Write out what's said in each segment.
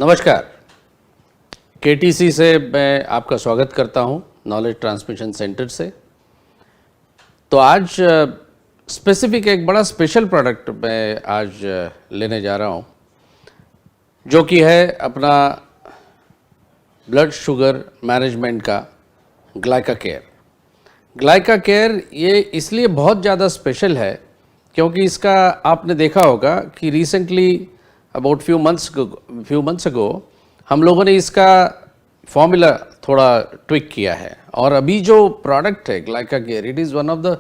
नमस्कार। केटीसी से मैं आपका स्वागत करता हूं, नॉलेज ट्रांसमिशन सेंटर से। तो आज स्पेसिफिक एक बड़ा स्पेशल प्रोडक्ट मैं आज लेने जा रहा हूं, जो कि है अपना ब्लड शुगर मैनेजमेंट का ग्लाइका केयर। ग्लाइका केयर ये इसलिए बहुत ज़्यादा स्पेशल है क्योंकि इसका आपने देखा होगा कि recently about few months ago हम लोगों ने इसका फॉर्मूला थोड़ा ट्विक किया है, और अभी जो प्रोडक्ट है Glyca Care, it is one of the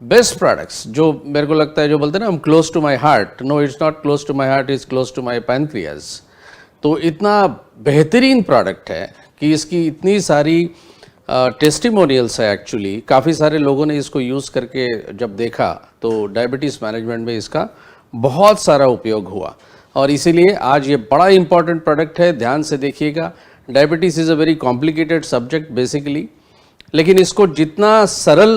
best products. जो मेरे को लगता है, जो बोलते हैं ना हम close to my heart, no it's not close to my heart, is close to my pancreas. तो इतना बेहतरीन प्रोडक्ट है कि इसकी इतनी सारी टेस्टिमोनियल्स है। एक्चुअली काफ़ी सारे लोगों ने इसको यूज़ करके जब देखा तो डायबिटीज़ मैनेजमेंट में इसका बहुत सारा उपयोग हुआ, और इसीलिए आज ये बड़ा इंपॉर्टेंट प्रोडक्ट है। ध्यान से देखिएगा। Diabetes is a very complicated subject basically, लेकिन इसको जितना सरल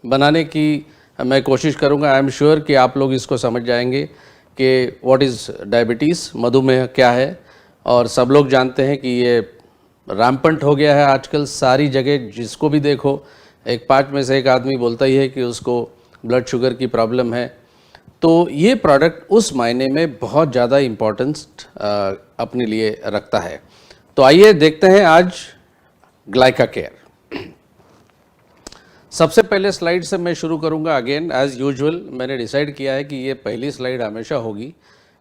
बनाने की मैं कोशिश करूँगा, आई एम श्योर कि आप लोग इसको समझ जाएंगे कि व्हाट इज़ डायबिटीज़, मधुमेह क्या है। और सब लोग जानते हैं कि ये रैम्पेंट हो गया है आजकल सारी जगह, जिसको भी देखो एक 5 में से एक आदमी बोलता ही है कि उसको ब्लड शुगर की प्रॉब्लम है। तो ये प्रोडक्ट उस मायने में बहुत ज़्यादा इम्पोर्टेंस अपने लिए रखता है। तो आइए देखते हैं आज ग्लाइका केयर। सबसे पहले स्लाइड से मैं शुरू करूंगा। अगेन एज यूजुअल मैंने डिसाइड किया है कि ये पहली स्लाइड हमेशा होगी।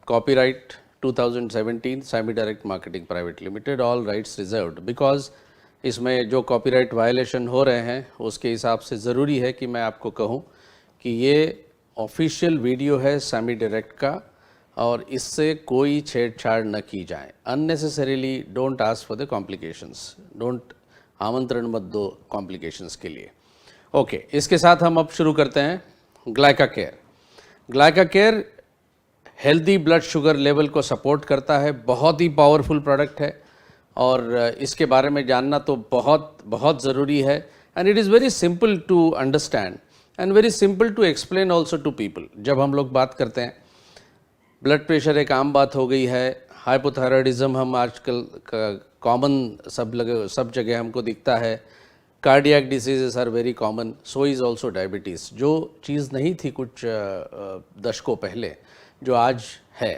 Copyright 2017 semi direct marketing private limited, all rights reserved. Because इसमें जो कॉपीराइट वायलेशन हो रहे हैं उसके हिसाब से ज़रूरी है कि मैं आपको कहूँ कि ये ऑफिशियल वीडियो है सेमी डायरेक्ट का, और इससे कोई छेड़छाड़ न की जाए। Unnecessarily don't ask for the complications, don't आमंत्रण मत दो कॉम्प्लिकेशंस के लिए। ओके, इसके साथ हम अब शुरू करते हैं Glyca Care. Glyca Care healthy blood sugar level को सपोर्ट करता है। बहुत ही पावरफुल प्रोडक्ट है, और इसके बारे में जानना तो बहुत बहुत ज़रूरी है। And it is very simple to understand and very simple to explain also to people. जब हम लोग बात करते हैं, ब्लड प्रेशर एक आम बात हो गई है। हाइपोथायराइडिज्म हम आजकल कॉमन सब जगह हमको दिखता है। Cardiac diseases are very common, so is also diabetes. जो चीज़ नहीं थी कुछ दशकों पहले, जो आज है।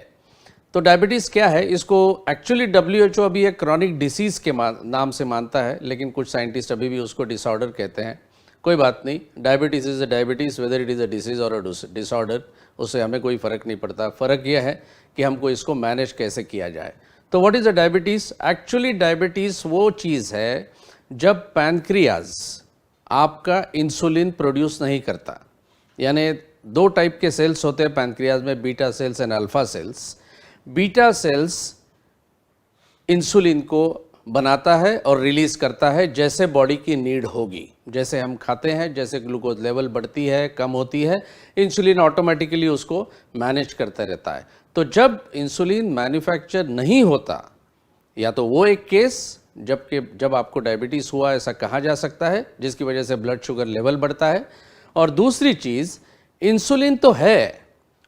तो डायबिटीज़ क्या है, इसको एक्चुअली WHO अभी एक क्रॉनिक डिसीज़ के नाम से मानता है, लेकिन कुछ साइंटिस्ट अभी भी उसको डिसऑर्डर कहते हैं। कोई बात नहीं, diabetes is a diabetes, whether it is a disease और अ डिसऑर्डर, उससे हमें कोई फ़र्क नहीं पड़ता। फ़र्क यह है कि हमको इसको मैनेज कैसे किया जाए। तो what is a diabetes? Actually diabetes वो चीज़ है जब पैनक्रियाज आपका इंसुलिन प्रोड्यूस नहीं करता। यानी 2 टाइप के सेल्स होते हैं पैनक्रियाज में, beta cells and alpha cells. Beta cells insulin को बनाता है और रिलीज करता है जैसे बॉडी की नीड होगी। जैसे हम खाते हैं, जैसे ग्लूकोज लेवल बढ़ती है, कम होती है, इंसुलिन ऑटोमेटिकली उसको मैनेज करता रहता है। तो जब इंसुलिन मैन्युफैक्चर नहीं होता, या तो वो एक केस जब आपको डायबिटीज़ हुआ ऐसा कहा जा सकता है, जिसकी वजह से ब्लड शुगर लेवल बढ़ता है। और दूसरी चीज़, इंसुलिन तो है,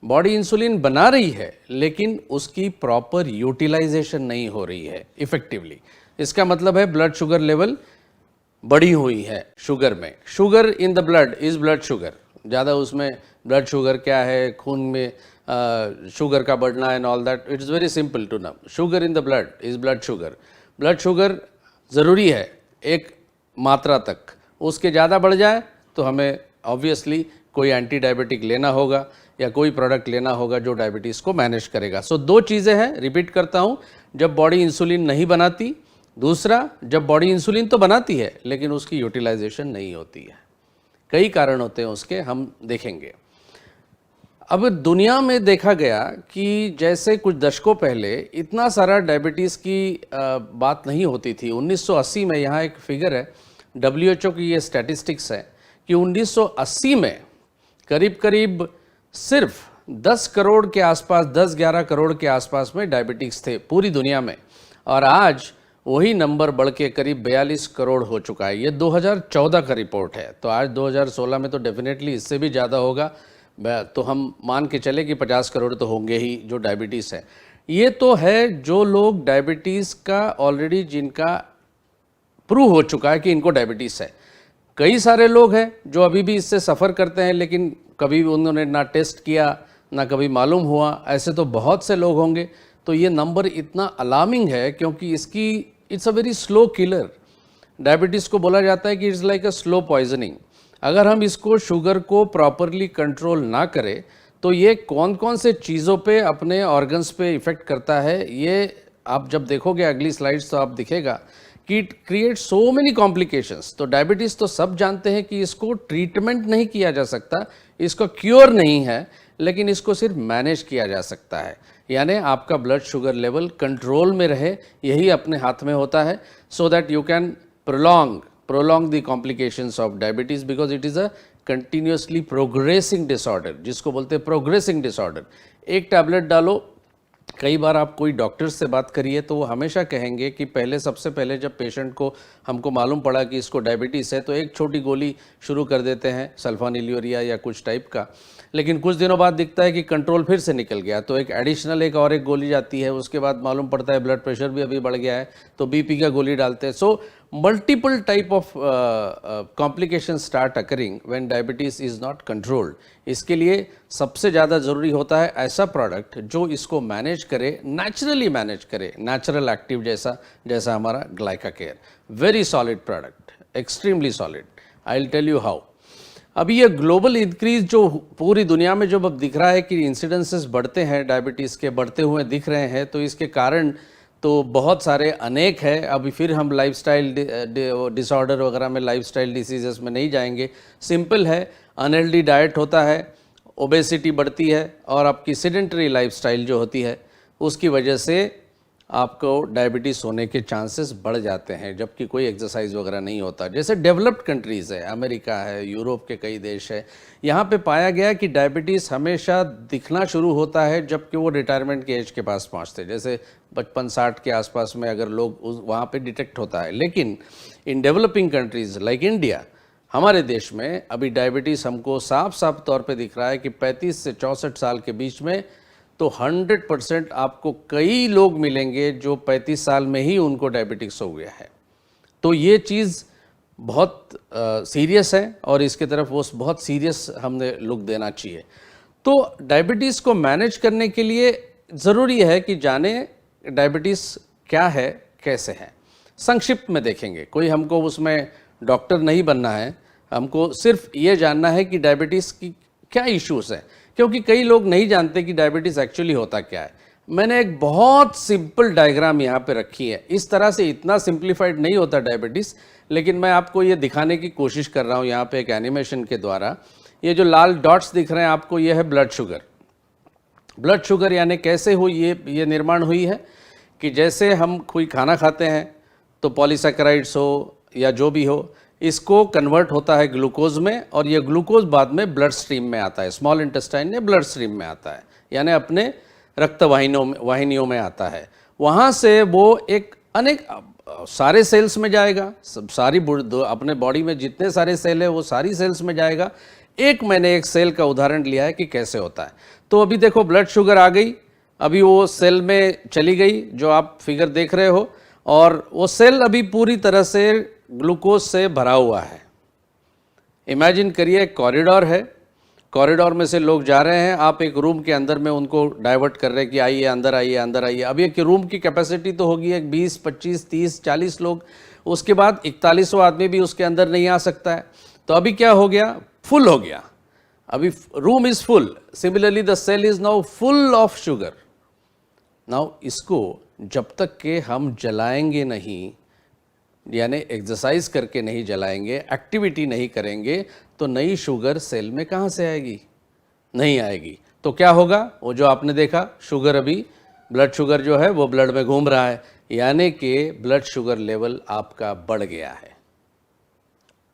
बॉडी इंसुलिन बना रही है, लेकिन उसकी प्रॉपर यूटिलाइजेशन नहीं हो रही है इफेक्टिवली। इसका मतलब है ब्लड शुगर लेवल बढ़ी हुई है शुगर में। Sugar in the blood is blood sugar. ज़्यादा उसमें ब्लड शुगर क्या है, खून में शुगर का बढ़ना and all that, it is very simple to know. Sugar in the blood is blood sugar. Blood sugar ज़रूरी है एक मात्रा तक, उसके ज़्यादा बढ़ जाए तो हमें ऑब्वियसली कोई एंटी डायबिटिक लेना होगा या कोई प्रोडक्ट लेना होगा जो डायबिटीज़ को मैनेज करेगा। सो 2 चीज़ें हैं, रिपीट करता हूँ, जब बॉडी इंसुलिन नहीं बनाती, दूसरा जब बॉडी इंसुलिन तो बनाती है लेकिन उसकी यूटिलाइजेशन नहीं होती है। कई कारण होते हैं उसके, हम देखेंगे। अब दुनिया में देखा गया कि जैसे कुछ दशकों पहले इतना सारा डायबिटीज़ की बात नहीं होती थी। 1980 में, यहाँ एक फिगर है, WHO की ये स्टैटिस्टिक्स है कि 1980 में करीब करीब सिर्फ 10 करोड़ के आसपास, 10-11 करोड़ के आसपास में डायबिटिक्स थे पूरी दुनिया में, और आज वही नंबर बढ़ के करीब 42 करोड़ हो चुका है। ये 2014 का रिपोर्ट है, तो आज 2016 में तो डेफिनेटली इससे भी ज़्यादा होगा। तो हम मान के चले कि 50 करोड़ तो होंगे ही जो डायबिटीज़ है। ये तो है जो लोग डायबिटीज़ का ऑलरेडी जिनका प्रूव हो चुका है कि इनको डायबिटीज़ है। कई सारे लोग हैं जो अभी भी इससे सफ़र करते हैं, लेकिन कभी उन्होंने ना टेस्ट किया ना कभी मालूम हुआ, ऐसे तो बहुत से लोग होंगे। तो ये नंबर इतना अलार्मिंग है क्योंकि इसकी it's a very slow killer. Diabetes को बोला जाता है कि it's like a slow poisoning. अगर हम इसको शुगर को प्रॉपरली कंट्रोल ना करें तो ये कौन कौन से चीज़ों पे अपने ऑर्गन्स पे इफ़ेक्ट करता है, ये आप जब देखोगे अगली स्लाइड्स तो आप दिखेगा कि it create so many complications. तो डायबिटीज़ तो सब जानते हैं कि इसको ट्रीटमेंट नहीं किया जा सकता, इसको क्योर नहीं है, लेकिन इसको सिर्फ मैनेज किया जा सकता है। यानी आपका ब्लड शुगर लेवल कंट्रोल में रहे, यही अपने हाथ में होता है, सो that you can prolong the complications of diabetes because it is a continuously progressing disorder, जिसको बोलते हैं progressing disorder। एक टैबलेट डालो, कई बार आप कोई डॉक्टर से बात करिए तो वो हमेशा कहेंगे कि पहले सबसे पहले जब पेशेंट को हमको मालूम पड़ा कि इसको डायबिटीज़ है तो एक छोटी गोली शुरू कर देते हैं, सल्फानिल्यूरिया या कुछ टाइप का, लेकिन कुछ दिनों बाद दिखता है कि कंट्रोल फिर से निकल गया तो एक एडिशनल एक और एक गोली जाती है, उसके बाद मालूम पड़ता है ब्लड प्रेशर भी अभी बढ़ गया है तो बीपी का गोली डालते हैं। So multiple type of complication start occurring when diabetes is not controlled. इसके लिए सबसे ज़्यादा ज़रूरी होता है ऐसा प्रोडक्ट जो इसको मैनेज करे, नेचुरली मैनेज करे, नेचुरल एक्टिव जैसा हमारा Glyca Care. Very solid product, extremely solid. I will tell you how. अभी ये ग्लोबल इंक्रीज जो पूरी दुनिया में जब अब दिख रहा है कि इंसिडेंसेस बढ़ते हैं, डायबिटीज़ के बढ़ते हुए दिख रहे हैं, तो इसके कारण तो बहुत सारे अनेक है। अभी फिर हम लाइफस्टाइल डिसऑर्डर वगैरह में, लाइफस्टाइल डिसीजेस में नहीं जाएंगे। सिंपल है, अनहेल्दी डाइट होता है, ओबेसिटी बढ़ती है और आपकी सेडेंटरी लाइफस्टाइल जो होती है उसकी वजह से आपको डायबिटीज़ होने के चांसेस बढ़ जाते हैं, जबकि कोई एक्सरसाइज वगैरह नहीं होता। जैसे डेवलप्ड कंट्रीज़ है, अमेरिका है, यूरोप के कई देश है, यहाँ पे पाया गया कि डायबिटीज़ हमेशा दिखना शुरू होता है जबकि वो रिटायरमेंट के एज के पास पहुँचते, जैसे 55-60 के आसपास में अगर लोग वहाँ पे डिटेक्ट होता है। लेकिन in developing countries like India, हमारे देश में अभी डायबिटीज़ हमको साफ साफ तौर पे दिख रहा है कि 35 से 64 साल के बीच में तो 100% आपको कई लोग मिलेंगे जो 35 साल में ही उनको डायबिटीज़ हो गया है। तो ये चीज़ बहुत सीरियस है और इसके तरफ वो बहुत सीरियस हमने लुक देना चाहिए। तो डायबिटीज़ को मैनेज करने के लिए ज़रूरी है कि जाने डायबिटीज़ क्या है, कैसे है। संक्षिप्त में देखेंगे, कोई हमको उसमें डॉक्टर नहीं बनना है, हमको सिर्फ ये जानना है कि डायबिटीज़ की क्या इश्यूज़ हैं, क्योंकि कई लोग नहीं जानते कि डायबिटीज़ एक्चुअली होता क्या है। मैंने एक बहुत सिंपल डायग्राम यहाँ पे रखी है। इस तरह से इतना सिंप्लीफाइड नहीं होता डायबिटीज़, लेकिन मैं आपको ये दिखाने की कोशिश कर रहा हूँ यहाँ पे एक एनिमेशन के द्वारा। ये जो लाल डॉट्स दिख रहे हैं आपको, ये है ब्लड शुगर। ब्लड शुगर यानी कैसे हुई ये निर्माण हुई है कि जैसे हम कोई खाना खाते हैं तो पॉलीसैकेराइड्स हो या जो भी हो, इसको कन्वर्ट होता है ग्लूकोज में और ये ग्लूकोज बाद में ब्लड स्ट्रीम में आता है, स्मॉल इंटेस्टाइन में ब्लड स्ट्रीम में आता है, यानी अपने रक्त वाहिनियों में आता है। वहाँ से वो एक अनेक सारे सेल्स में जाएगा, सारी अपने बॉडी में जितने सारे सेल है वो सारी सेल्स में जाएगा। मैंने एक सेल का उदाहरण लिया है कि कैसे होता है। तो अभी देखो ब्लड शुगर आ गई, अभी वो सेल में चली गई जो आप फिगर देख रहे हो, और वो सेल अभी पूरी तरह से ग्लूकोज से भरा हुआ है। इमेजिन करिए कॉरिडोर है, कॉरिडोर में से लोग जा रहे हैं, आप एक रूम के अंदर में उनको डाइवर्ट कर रहे हैं कि आइए अंदर आइए अंदर आइए। अब एक रूम की कैपेसिटी तो होगी एक 20, 25, 30, 40 लोग, उसके बाद 41वां आदमी भी उसके अंदर नहीं आ सकता है। तो अभी क्या हो गया, फुल हो गया, अभी room is full. Similarly the cell is now full of sugar. Now इसको जब तक के हम जलाएंगे नहीं, यानी एक्सरसाइज करके नहीं जलाएंगे, एक्टिविटी नहीं करेंगे, तो नई शुगर सेल में कहाँ से आएगी, नहीं आएगी। तो क्या होगा, वो जो आपने देखा शुगर, अभी ब्लड शुगर जो है वो ब्लड में घूम रहा है, यानी कि ब्लड शुगर लेवल आपका बढ़ गया है।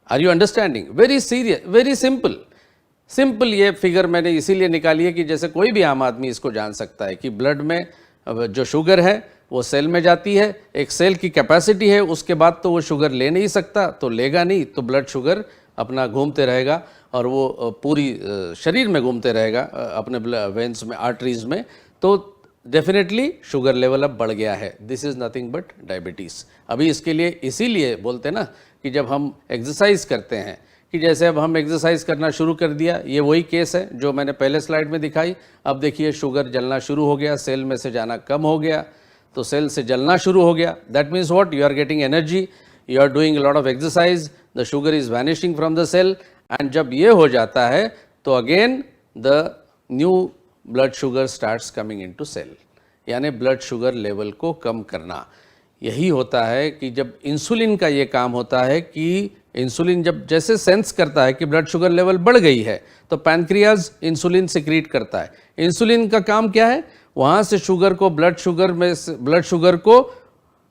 Are you understanding? Very serious, very simple ये फिगर मैंने इसीलिए निकाली है कि जैसे कोई भी आम आदमी इसको जान सकता है कि ब्लड में जो शुगर है वो सेल में जाती है, एक सेल की कैपेसिटी है, उसके बाद तो वो शुगर ले नहीं सकता, तो लेगा नहीं, तो ब्लड शुगर अपना घूमते रहेगा और वो पूरी शरीर में घूमते रहेगा, अपने वेन्स में, आर्टरीज में। तो डेफिनेटली शुगर लेवल अब बढ़ गया है, this is nothing but diabetes. अभी इसके लिए इसीलिए बोलते हैं ना कि जब हम एक्सरसाइज करते हैं, कि जैसे अब हम एक्सरसाइज करना शुरू कर दिया, ये वही केस है जो मैंने पहले स्लाइड में दिखाई। अब देखिए शुगर जलना शुरू हो गया, सेल में से जाना कम हो गया, तो सेल से जलना शुरू हो गया। That means what, you are getting energy, you are doing lot of exercise, the sugar is vanishing from the cell. And जब ये हो जाता है तो again the new blood sugar starts coming into cell, यानी ब्लड शुगर लेवल को कम करना। यही होता है कि जब इंसुलिन का ये काम होता है कि इंसुलिन जब जैसे सेंस करता है कि ब्लड शुगर लेवल बढ़ गई है, तो पैनक्रियाज इंसुलिन सिक्रीट करता है। इंसुलिन का काम क्या है, वहाँ से शुगर को ब्लड शुगर को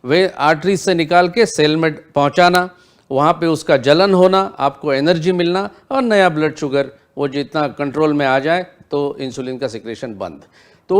वे आर्टरी से निकाल के सेल में पहुँचाना, वहाँ पे उसका जलन होना, आपको एनर्जी मिलना और नया ब्लड शुगर वो जितना कंट्रोल में आ जाए तो इंसुलिन का सिक्रेशन बंद। तो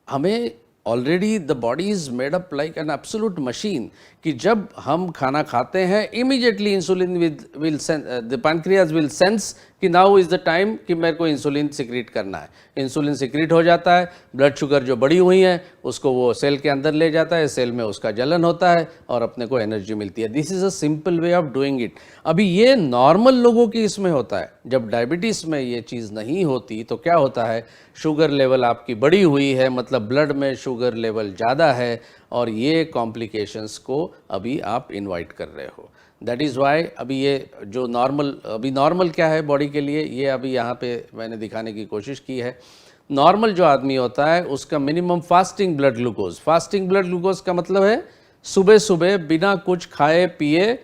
हमें already the body is made up like an absolute machine कि जब हम खाना खाते हैं immediately insulin will the pancreas will sense कि नाउ इज़ द टाइम कि मेरे को इंसुलिन सिक्रीट करना है। इंसुलिन सिक्रीट हो जाता है, ब्लड शुगर जो बढ़ी हुई है उसको वो सेल के अंदर ले जाता है, सेल में उसका जलन होता है और अपने को एनर्जी मिलती है। This is a simple way of doing it. अभी ये नॉर्मल लोगों की इसमें होता है, जब डायबिटीज़ में ये चीज़ नहीं होती तो क्या होता है, शुगर लेवल आपकी बढ़ी हुई है, मतलब ब्लड में शुगर लेवल ज़्यादा है और ये कॉम्प्लिकेशंस को अभी आप इनवाइट कर रहे हो। दैट इज़ वाई अभी ये जो नॉर्मल क्या है बॉडी के लिए, ये अभी यहाँ पे मैंने दिखाने की कोशिश की है। नॉर्मल जो आदमी होता है उसका मिनिमम फास्टिंग ब्लड ग्लूकोज का मतलब है सुबह सुबह बिना कुछ खाए पिए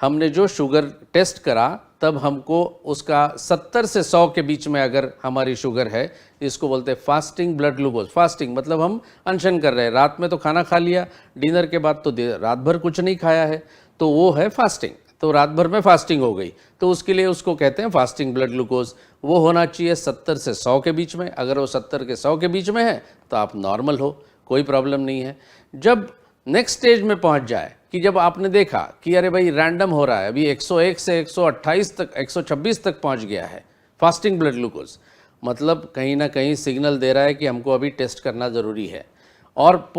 हमने जो शुगर टेस्ट करा तब हमको उसका 70 से 100 के बीच में अगर हमारी शुगर है, इसको बोलते हैं फास्टिंग ब्लड ग्लूकोज। फास्टिंग मतलब हम अनशन कर रहे हैं, रात में तो खाना खा लिया, डिनर के बाद तो रात भर कुछ नहीं खाया है, तो वो है फास्टिंग। तो रात भर में फास्टिंग हो गई, तो उसके लिए उसको कहते हैं फास्टिंग ब्लड ग्लूकोज। वो होना चाहिए 70 से 100 के बीच में। अगर वो 70 के 100 के बीच में है तो आप नॉर्मल हो, कोई प्रॉब्लम नहीं है। जब नेक्स्ट स्टेज में पहुंच जाए कि जब आपने देखा कि अरे भाई रैंडम हो रहा है, अभी 101 से 128 तक 126 तक पहुंच गया है फास्टिंग ब्लड ग्लूकोज, मतलब कहीं ना कहीं सिग्नल दे रहा है कि हमको अभी टेस्ट करना ज़रूरी है। और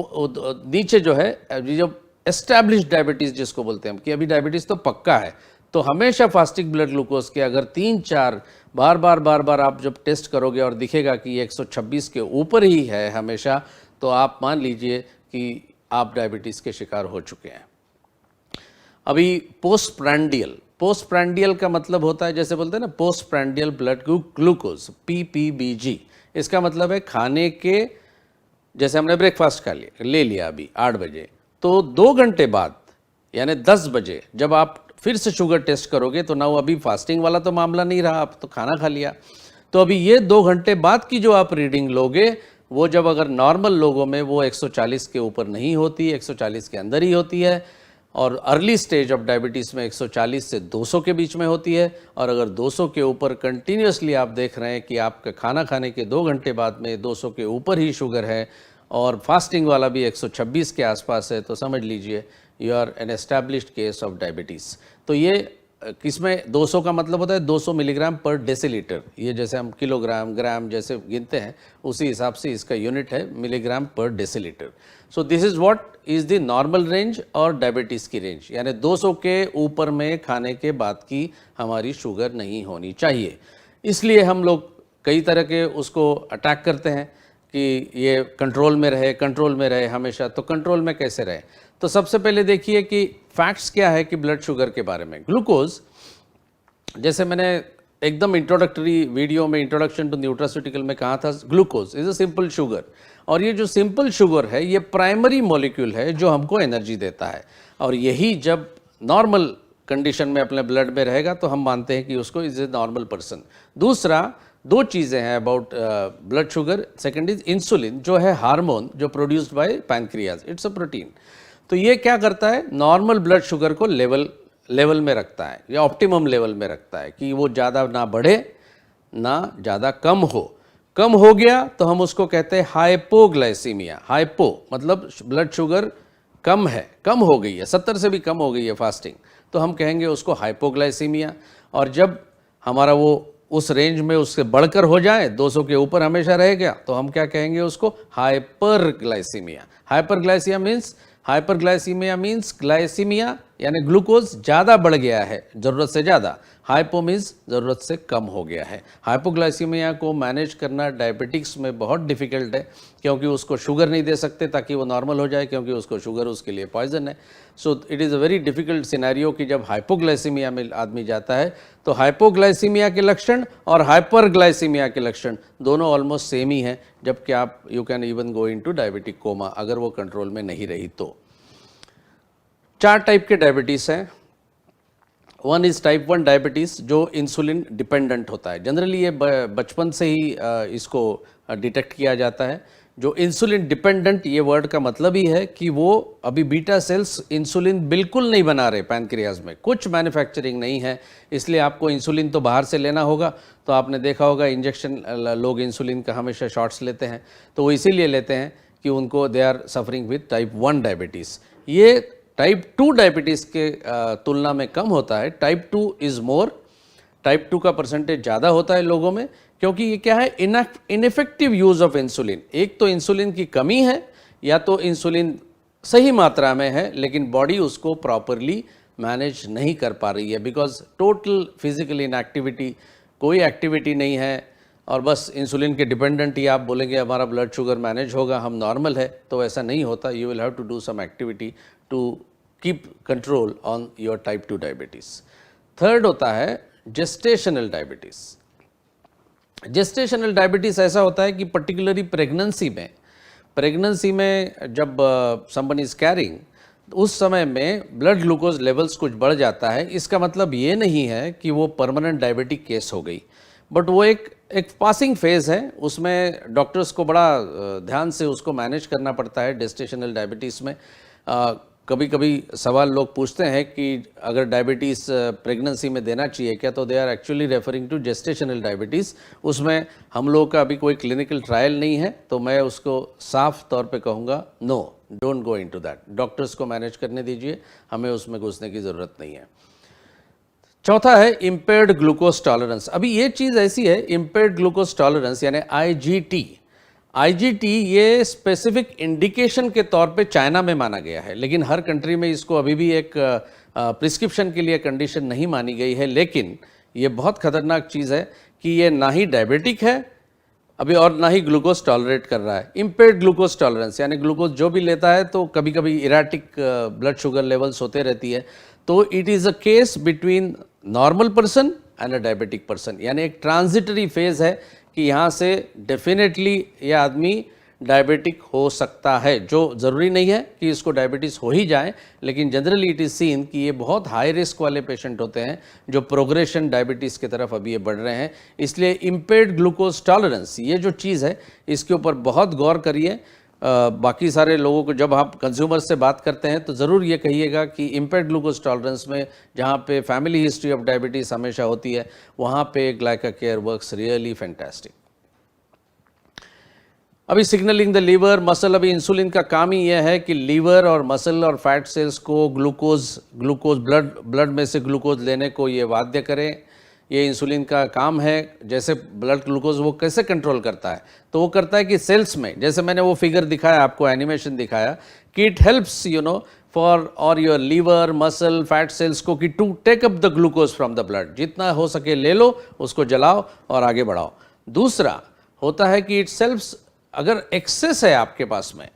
नीचे जो है जब एस्टैब्लिश्ड डायबिटीज़ जिसको बोलते हैं हम, कि अभी डायबिटीज़ तो पक्का है, तो हमेशा फास्टिंग ब्लड ग्लूकोज के अगर 3-4 बार आप जब टेस्ट करोगे और दिखेगा कि 126 के ऊपर ही है हमेशा, तो आप मान लीजिए कि आप डायबिटीज़ के शिकार हो चुके हैं। अभी पोस्टप्रांडियल का मतलब होता है, जैसे बोलते हैं ना पोस्टप्रांडियल ब्लड ग्लूकोज, PPBG। इसका मतलब है खाने के, जैसे हमने ब्रेकफास्ट ले लिया अभी 8 बजे, तो 2 घंटे बाद यानी 10 बजे जब आप फिर से शुगर टेस्ट करोगे तो ना वो अभी फास्टिंग वाला तो मामला नहीं रहा, आप तो खाना खा लिया। तो अभी ये 2 घंटे बाद की जो आप रीडिंग लोगे, वो जब अगर नॉर्मल लोगों में वो 140 के ऊपर नहीं होती, 140 के अंदर ही होती है, और अर्ली स्टेज ऑफ डायबिटीज़ में 140 से 200 के बीच में होती है। और अगर 200 के ऊपर कंटिन्यूसली आप देख रहे हैं कि आपका खाना खाने के 2 घंटे बाद में 200 के ऊपर ही शुगर है और फास्टिंग वाला भी 126 के आसपास है, तो समझ लीजिए you are an established case of diabetes. तो ये किसमें 200 का मतलब होता है 200 मिलीग्राम पर डेसीलीटर, ये जैसे हम किलोग्राम ग्राम जैसे गिनते हैं उसी हिसाब से इसका यूनिट है मिलीग्राम पर decilitre. So this is what is the normal range और डायबिटीज़ की रेंज, यानी 200 के ऊपर में खाने के बाद की हमारी शुगर नहीं होनी चाहिए। इसलिए हम लोग कई तरह के उसको अटैक करते हैं कि ये कंट्रोल में रहे हमेशा। तो कंट्रोल में कैसे रहे, तो सबसे पहले देखिए कि फैक्ट्स क्या है कि ब्लड शुगर के बारे में। ग्लूकोज, जैसे मैंने एकदम इंट्रोडक्टरी वीडियो में इंट्रोडक्शन टू न्यूट्रास्यूटिकल में कहा था, glucose is a simple sugar. और ये जो सिंपल शुगर है ये प्राइमरी मॉलिक्यूल है जो हमको एनर्जी देता है, और यही जब नॉर्मल कंडीशन में अपने ब्लड में रहेगा तो हम मानते हैं कि उसको इज ए नॉर्मल पर्सन। दूसरा, 2 चीज़ें हैं about blood sugar. Second is insulin, जो है हार्मोन जो produced by pancreas, it's a protein. तो ये क्या करता है, नॉर्मल ब्लड शुगर को लेवल में रखता है या ऑप्टिमम लेवल में रखता है कि वो ज़्यादा ना बढ़े ना ज़्यादा कम हो गया तो हम उसको कहते हैं हाइपोग्लाइसीमिया। हाइपो मतलब ब्लड शुगर कम हो गई है, 70 से भी कम हो गई है फास्टिंग, तो हम कहेंगे उसको हाइपोग्लाइसीमिया। और जब हमारा वो उस रेंज में उससे बढ़कर हो जाए, 200 के ऊपर हमेशा रह गया, तो हम क्या कहेंगे उसको, हाइपरग्लाइसीमिया। हाइपरग्लाइसीमिया मीन्स ग्लाइसीमिया यानी ग्लूकोज ज़्यादा बढ़ गया है ज़रूरत से ज़्यादा, हाइपो मीन्स ज़रूरत से कम हो गया है। हाइपोग्लाइसीमिया को मैनेज करना डायबिटिक्स में बहुत डिफ़िकल्ट है, क्योंकि उसको शुगर नहीं दे सकते ताकि वो नॉर्मल हो जाए, क्योंकि उसको शुगर उसके लिए पॉइजन है। So it is a very difficult scenario कि जब हाइपोग्लाइसीमिया में आदमी जाता है तो हाइपोग्लाइसीमिया के लक्षण और हाइपरग्लाइसीमिया के लक्षण दोनों ऑलमोस्ट सेम ही हैं, जबकि आप you can even go into diabetic coma अगर वो कंट्रोल में नहीं रही तो। 4 टाइप के डायबिटीज़ हैं। वन इज़ टाइप 1 डायबिटीज़ जो इंसुलिन डिपेंडेंट होता है। जनरली ये बचपन से ही इसको डिटेक्ट किया जाता है। जो इंसुलिन डिपेंडेंट, ये वर्ड का मतलब ही है कि वो अभी बीटा सेल्स इंसुलिन बिल्कुल नहीं बना रहे पैनक्रियाज में, कुछ मैन्युफैक्चरिंग नहीं है, इसलिए आपको इंसुलिन तो बाहर से लेना होगा। तो आपने देखा होगा इंजेक्शन, लोग इंसुलिन का हमेशा शॉट्स लेते हैं, तो वो इसीलिए लेते हैं कि उनको they are suffering with type 1 diabetes. ये टाइप 2 डायबिटीज़ के तुलना में कम होता है। टाइप 2 इज़ मोर, टाइप 2 का परसेंटेज ज़्यादा होता है लोगों में, क्योंकि ये क्या है, इनफेक्टिव यूज़ ऑफ इंसुलिन। एक तो इंसुलिन की कमी है, या तो इंसुलिन सही मात्रा में है लेकिन बॉडी उसको प्रॉपरली मैनेज नहीं कर पा रही है, बिकॉज टोटल फिजिकल इनएक्टिविटी, कोई एक्टिविटी नहीं है और बस इंसुलिन के डिपेंडेंट ही आप बोलेंगे हमारा ब्लड शुगर मैनेज होगा, हम नॉर्मल है, तो ऐसा नहीं होता। You will have to do some activity to keep control on your type 2 diabetes. Third होता है जेस्टेशनल डायबिटीज़। जेस्टेशनल डायबिटीज़ ऐसा होता है कि पर्टिकुलरली प्रेगनेंसी में जब समवन इज़ कैरिंग, उस समय में ब्लड ग्लूकोज लेवल्स कुछ बढ़ जाता है। इसका मतलब ये नहीं है कि वो परमानेंट डायबिटिक केस हो गई, बट वो एक पासिंग फेज़ है। उसमें डॉक्टर्स को बड़ा ध्यान से उसको मैनेज करना पड़ता है। जेस्टेशनल डायबिटीज़ में कभी कभी सवाल लोग पूछते हैं कि अगर डायबिटीज़ प्रेगनेंसी में देना चाहिए क्या, तो they are actually referring to gestational diabetes. उसमें हम लोग का अभी कोई क्लिनिकल ट्रायल नहीं है, तो मैं उसको साफ तौर पे कहूँगा no, don't go into that. Doctors को मैनेज करने दीजिए, हमें उसमें घुसने की ज़रूरत नहीं है। चौथा है इम्पेयर्ड ग्लूकोज टॉलरेंस। अभी ये चीज़ ऐसी है, इम्पेयर्ड ग्लूकोज टॉलरेंस यानी IGT, ये स्पेसिफिक इंडिकेशन के तौर पे चाइना में माना गया है, लेकिन हर कंट्री में इसको अभी भी एक प्रिस्क्रिप्शन के लिए कंडीशन नहीं मानी गई है। लेकिन ये बहुत खतरनाक चीज़ है कि ये ना ही डायबिटिक है अभी और ना ही ग्लूकोज टॉलरेट कर रहा है। इम्पेयर्ड ग्लूकोज टॉलरेंस यानी ग्लूकोज जो भी लेता है तो कभी कभी इराटिक ब्लड शुगर लेवल्स होते रहती है। तो it is a case between normal person and a diabetic person, यानी एक ट्रांजिटरी फेज़ है कि यहाँ से डेफिनेटली ये आदमी डायबिटिक हो सकता है, जो ज़रूरी नहीं है कि इसको डायबिटीज़ हो ही जाए, लेकिन जनरली इट इज़ सीन कि ये बहुत हाई रिस्क वाले पेशेंट होते हैं जो प्रोग्रेशन डायबिटीज़ की तरफ अभी ये बढ़ रहे हैं। इसलिए इम्पेयर्ड ग्लूकोज टॉलरेंस ये जो चीज़ है, इसके ऊपर बहुत गौर करिए। बाकी सारे लोगों को जब आप कंज्यूमर से बात करते हैं तो ज़रूर ये कहिएगा कि इम्पेयर्ड ग्लूकोज टॉलरेंस में जहाँ पे फैमिली हिस्ट्री ऑफ डायबिटीज़ हमेशा होती है, वहाँ पे ग्लाइका केयर वर्क्स रियली फैंटास्टिक। अभी सिग्नलिंग द लीवर मसल, अभी इंसुलिन का काम ही यह है कि लीवर और मसल और फैट सेल्स को ग्लूकोज ब्लड में से ग्लूकोज लेने को ये बाध्य करें। ये इंसुलिन का काम है। जैसे ब्लड ग्लूकोज वो कैसे कंट्रोल करता है, तो वो करता है कि सेल्स में, जैसे मैंने वो फिगर दिखाया आपको, एनिमेशन दिखाया, कि इट हेल्प्स फॉर और your liver muscle fat cells को कि to take up the glucose from the blood, जितना हो सके ले लो, उसको जलाओ और आगे बढ़ाओ। दूसरा होता है कि इट सेल्फ्स, अगर एक्सेस है आपके पास में,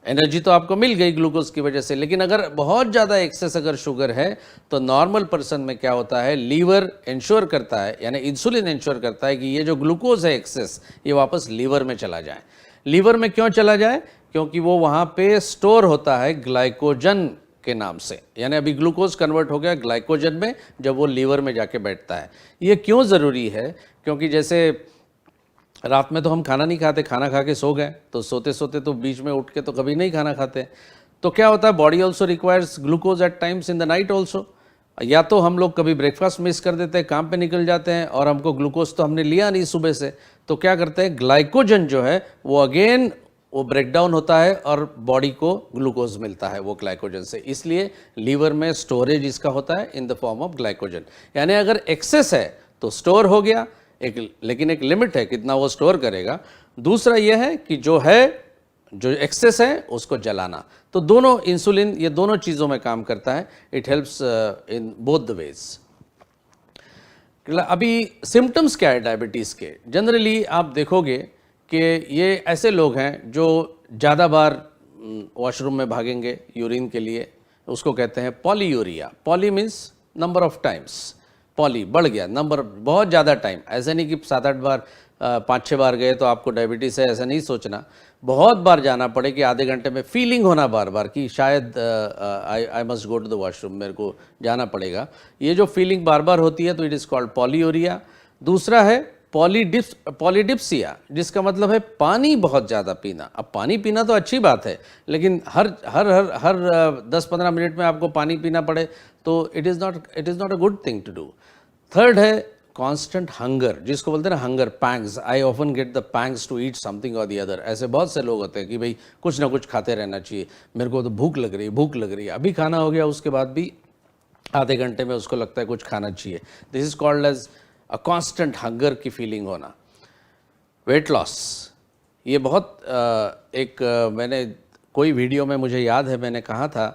एनर्जी तो आपको मिल गई ग्लूकोज की वजह से, लेकिन अगर बहुत ज़्यादा एक्सेस अगर शुगर है तो नॉर्मल पर्सन में क्या होता है, लीवर इंश्योर करता है, यानी इंसुलिन इंश्योर करता है कि ये जो ग्लूकोज है एक्सेस, ये वापस लीवर में चला जाए। लीवर में क्यों चला जाए? क्योंकि वो वहाँ पे स्टोर होता है ग्लाइकोजन के नाम से, यानी अभी ग्लूकोज कन्वर्ट हो गया ग्लाइकोजन में जब वो लीवर में जाके बैठता है। ये क्यों ज़रूरी है? क्योंकि जैसे रात में तो हम खाना नहीं खाते, खाना खा के सो गए, तो सोते सोते तो बीच में उठ के तो कभी नहीं खाना खाते, तो क्या होता है, body also requires glucose at times in the night also. या तो हम लोग कभी ब्रेकफास्ट मिस कर देते हैं, काम पे निकल जाते हैं और हमको ग्लूकोज तो हमने लिया नहीं सुबह से, तो क्या करते हैं, ग्लाइकोजन जो है वो अगेन वो ब्रेक डाउन होता है और बॉडी को ग्लूकोज मिलता है वो ग्लाइकोजन से। इसलिए लीवर में स्टोरेज इसका होता है in the form of glycogen, यानी अगर एक्सेस है तो स्टोर हो गया, लेकिन एक लिमिट है कितना वो स्टोर करेगा। दूसरा ये है कि जो एक्सेस है उसको जलाना। तो दोनों इंसुलिन ये दोनों चीज़ों में काम करता है। It helps in both the ways. अभी सिम्टम्स क्या है डायबिटीज़ के? जनरली आप देखोगे कि ये ऐसे लोग हैं जो ज़्यादा बार वॉशरूम में भागेंगे यूरिन के लिए, उसको कहते हैं polyuria. Poly means number of times, poly बढ़ गया, नंबर बहुत ज़्यादा टाइम। ऐसे नहीं कि 7-8 बार 5-6 बार गए तो आपको डायबिटीज़ है, ऐसा नहीं सोचना। बहुत बार जाना पड़े कि आधे घंटे में फीलिंग होना बार बार कि शायद I must go to the washroom, मेरे को जाना पड़ेगा। ये जो फीलिंग बार बार होती है तो इट इज़ कॉल्ड पॉलीयूरिया। दूसरा है पॉलीडिप्सिया, जिसका मतलब है पानी बहुत ज़्यादा पीना। अब पानी पीना तो अच्छी बात है, लेकिन हर 10-15 मिनट में आपको पानी पीना पड़े तो it is not a good thing to do. Third है कांस्टेंट हंगर, जिसको बोलते हैं ना hunger pangs. I often get the pangs to eat something or the other. ऐसे बहुत से लोग होते हैं कि भाई कुछ ना कुछ खाते रहना चाहिए, मेरे को तो भूख लग रही है, अभी खाना हो गया उसके बाद भी आधे घंटे में उसको लगता है कुछ खाना चाहिए। This is called as a constant hunger की फीलिंग होना। वेट लॉस, ये बहुत मैंने कोई वीडियो में मुझे याद है मैंने कहा था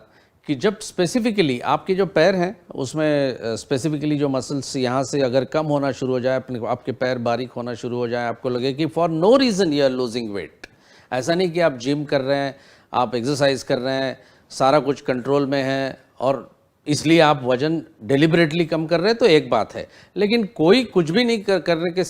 कि जब स्पेसिफिकली आपके जो पैर हैं उसमें स्पेसिफिकली जो मसल्स यहाँ से अगर कम होना शुरू हो जाए, आपके पैर बारीक होना शुरू हो जाए, आपको लगे कि for no reason you are losing weight. ऐसा नहीं कि आप जिम कर रहे हैं, आप एक्सरसाइज कर रहे हैं, सारा कुछ कंट्रोल में है और इसलिए आप वजन डेलिबरेटली कम कर रहे हैं तो एक बात है, लेकिन कोई कुछ भी नहीं करने के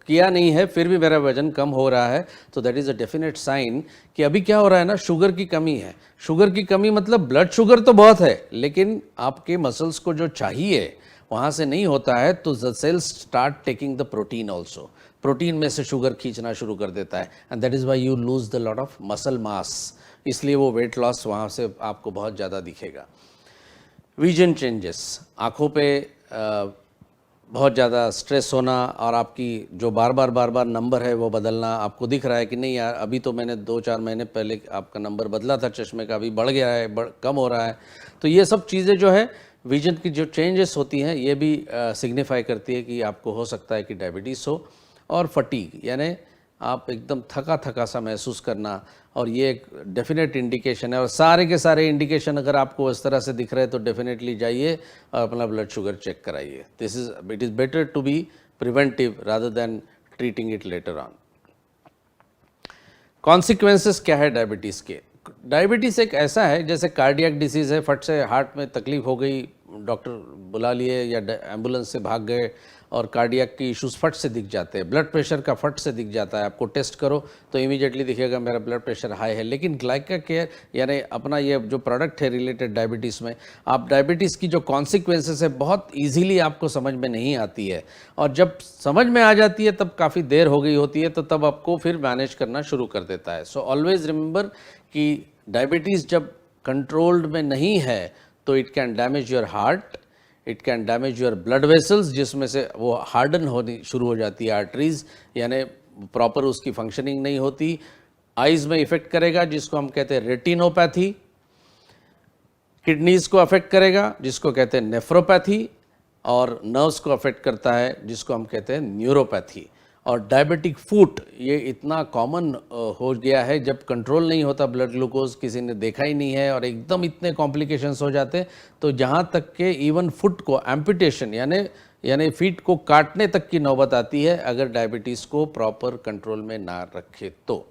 किया नहीं है फिर भी मेरा वजन कम हो रहा है, तो that is a definite sign कि अभी क्या हो रहा है ना, शुगर की कमी है। शुगर की कमी मतलब ब्लड शुगर तो बहुत है, लेकिन आपके मसल्स को जो चाहिए वहाँ से नहीं होता है, तो the cells start taking the protein also. Protein में से शुगर खींचना शुरू कर देता है and that is why you lose the lot of muscle mass. इसलिए वो वेट लॉस वहाँ से आपको बहुत ज़्यादा दिखेगा। विजन चेंजेस, आँखों पे बहुत ज़्यादा स्ट्रेस होना और आपकी जो बार बार नंबर है वो बदलना। आपको दिख रहा है कि नहीं यार अभी तो मैंने 2-4 महीने पहले आपका नंबर बदला था चश्मे का, अभी बढ़ गया है, कम हो रहा है। तो ये सब चीज़ें जो है विजन की जो चेंजेस होती हैं ये भी सिग्निफाई करती है कि आपको हो सकता है कि डायबिटीज़ हो। और फटीग, यानी आप एकदम थका सा महसूस करना, और ये एक डेफिनेट इंडिकेशन है। और सारे के सारे इंडिकेशन अगर आपको इस तरह से दिख रहे हैं तो डेफिनेटली जाइए और अपना ब्लड शुगर चेक कराइए। It is better to be preventive rather than treating it later on. Consequences क्या है डायबिटीज़ के? डायबिटीज़ एक ऐसा है जैसे कार्डियक डिसीज़ है, फट से हार्ट में तकलीफ हो गई, डॉक्टर बुला लिए या एम्बुलेंस से भाग गए और कार्डियक की इश्यूज फट से दिख जाते हैं। ब्लड प्रेशर का फट से दिख जाता है, आपको टेस्ट करो तो इमीडिएटली दिखेगा मेरा ब्लड प्रेशर हाई है। लेकिन ग्लाइका केयर यानी अपना ये जो प्रोडक्ट है रिलेटेड डायबिटीज़ में, आप डायबिटीज़ की जो कॉन्सिक्वेंसेस है बहुत ईजीली आपको समझ में नहीं आती है, और जब समझ में आ जाती है तब काफ़ी देर हो गई होती है, तो तब आपको फिर मैनेज करना शुरू कर देता है। सो ऑलवेज रिमेंबर कि डायबिटीज़ जब कंट्रोल्ड में नहीं है तो it can damage your heart, it can damage your blood vessels, जिसमें से वो हार्डन होनी शुरू हो जाती है आर्टरीज, यानी प्रॉपर उसकी फंक्शनिंग नहीं होती। आइज़ में इफेक्ट करेगा जिसको हम कहते हैं रेटिनोपैथी, किडनीज को अफेक्ट करेगा जिसको कहते हैं नेफ्रोपैथी, और नर्व्स को अफेक्ट करता है जिसको हम कहते हैं न्यूरोपैथी। और डायबिटिक फुट ये इतना कॉमन हो गया है, जब कंट्रोल नहीं होता ब्लड ग्लूकोज, किसी ने देखा ही नहीं है और एकदम इतने कॉम्प्लिकेशंस हो जाते, तो जहाँ तक के इवन फुट को एम्पुटेशन यानी फीट को काटने तक की नौबत आती है अगर डायबिटीज़ को प्रॉपर कंट्रोल में ना रखे तो।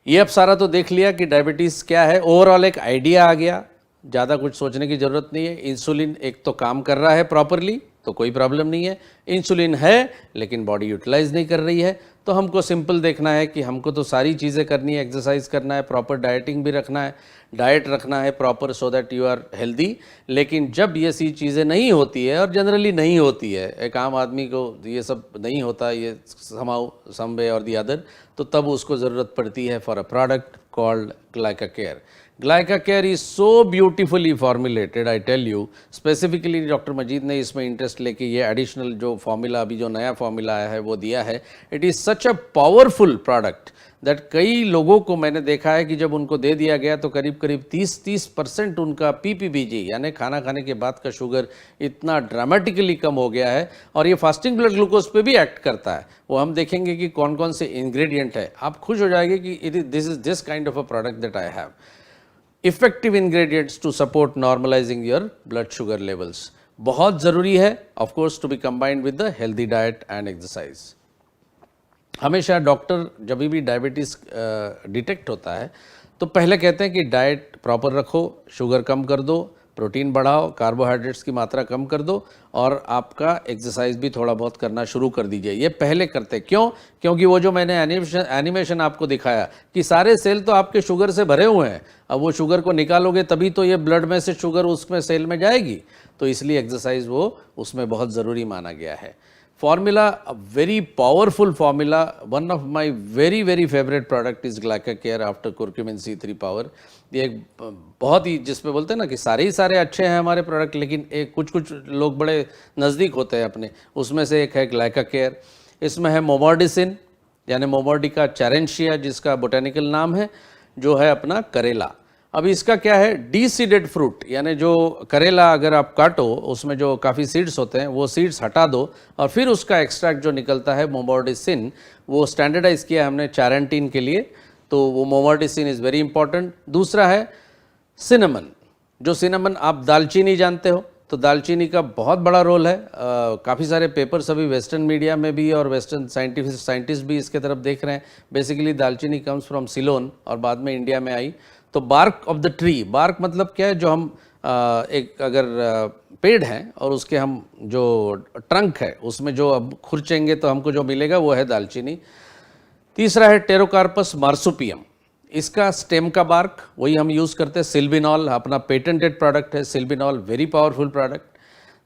ये अब सारा तो देख लिया कि डायबिटीज़ क्या है, ओवरऑल एक आइडिया आ गया, ज़्यादा कुछ सोचने की ज़रूरत नहीं है। इंसुलिन एक तो काम कर रहा है प्रॉपरली तो कोई प्रॉब्लम नहीं है, इंसुलिन है लेकिन बॉडी यूटिलाइज नहीं कर रही है, तो हमको सिंपल देखना है कि हमको तो सारी चीज़ें करनी है, एक्सरसाइज करना है, प्रॉपर डाइटिंग भी रखना है, डाइट रखना है proper so that you are healthy. लेकिन जब ये सी चीज़ें नहीं होती है, और जनरली नहीं होती है, एक आम आदमी को ये सब नहीं होता, ये सम वे और दी अदर, तो तब उसको ज़रूरत पड़ती है for a product called Glyca Care. Glyca Care is so beautifully formulated, I tell you. Specifically doctor Majeed ने इसमें इंटरेस्ट लेके ये एडिशनल जो फॉर्मूला, अभी जो नया फॉर्मूला आया है वो दिया है। It is such a powerful product that कई लोगों को मैंने देखा है कि जब उनको दे दिया गया तो करीब करीब 30% उनका पीपीबीजी यानी खाना खाने के बाद का शुगर इतना ड्रामेटिकली कम हो गया है। और ये फास्टिंग ब्लड ग्लूकोज पे भी एक्ट करता है। वो हम देखेंगे कि कौन कौन से इंग्रेडिएंट है, आप खुश हो जाएंगे कि this is this kind of a product that I have. Effective ingredients to support normalizing your blood sugar levels बहुत ज़रूरी है, of course to be combined with the healthy diet and exercise. हमेशा डॉक्टर जब भी diabetes detect होता है तो पहले कहते हैं कि डाइट प्रॉपर रखो, शुगर कम कर दो, प्रोटीन बढ़ाओ, कार्बोहाइड्रेट्स की मात्रा कम कर दो और आपका एक्सरसाइज भी थोड़ा बहुत करना शुरू कर दीजिए। ये पहले करते क्यों? क्योंकि वो जो मैंने एनिमेशन आपको दिखाया कि सारे सेल तो आपके शुगर से भरे हुए हैं, अब वो शुगर को निकालोगे तभी तो ये ब्लड में से शुगर उसमें सेल में जाएगी, तो इसलिए एक्सरसाइज वो उसमें बहुत ज़रूरी माना गया है। Formula, a very powerful formula. One of my very favorite product is GlycaCare after curcumin C3 power. ये एक बहुत ही जिसमें बोलते हैं ना कि सारे ही सारे अच्छे हैं हमारे प्रोडक्ट, लेकिन एक कुछ लोग बड़े नज़दीक होते हैं अपने, उसमें से एक है GlycaCare। इसमें है मोमोर्डिसिन यानी मोमोर्डिका चैरेंशिया जिसका बोटेनिकल नाम है, जो है अपना करेला। अब इसका क्या है, डीसीडेड फ्रूट यानी जो करेला अगर आप काटो उसमें जो काफ़ी सीड्स होते हैं वो सीड्स हटा दो और फिर उसका एक्सट्रैक्ट जो निकलता है मोमोर्डिसिन, वो स्टैंडर्डाइज किया हमने चारेंटीन के लिए, तो वो मोमोर्डिसिन इज़ वेरी इंपॉर्टेंट। दूसरा है सिनेमन, जो सिनेमन आप दालचीनी जानते हो, तो दालचीनी का बहुत बड़ा रोल है। काफ़ी सारे पेपर्स अभी वेस्टर्न मीडिया में भी और वेस्टर्न साइंटिस्ट भी इसके तरफ देख रहे हैं। बेसिकली दालचीनी कम्स फ्रॉम सिलोन और बाद में इंडिया में आई। तो bark of the tree, bark मतलब क्या है, जो हम एक अगर पेड़ है और उसके हम जो ट्रंक है उसमें जो अब खुरचेंगे तो हमको जो मिलेगा वो है दालचीनी। तीसरा है टेरोकार्पस मार्सुपियम, इसका स्टेम का बार्क वही हम यूज़ करते हैं। सिल्बिनॉल अपना पेटेंटेड प्रोडक्ट है, Silbinol very powerful product.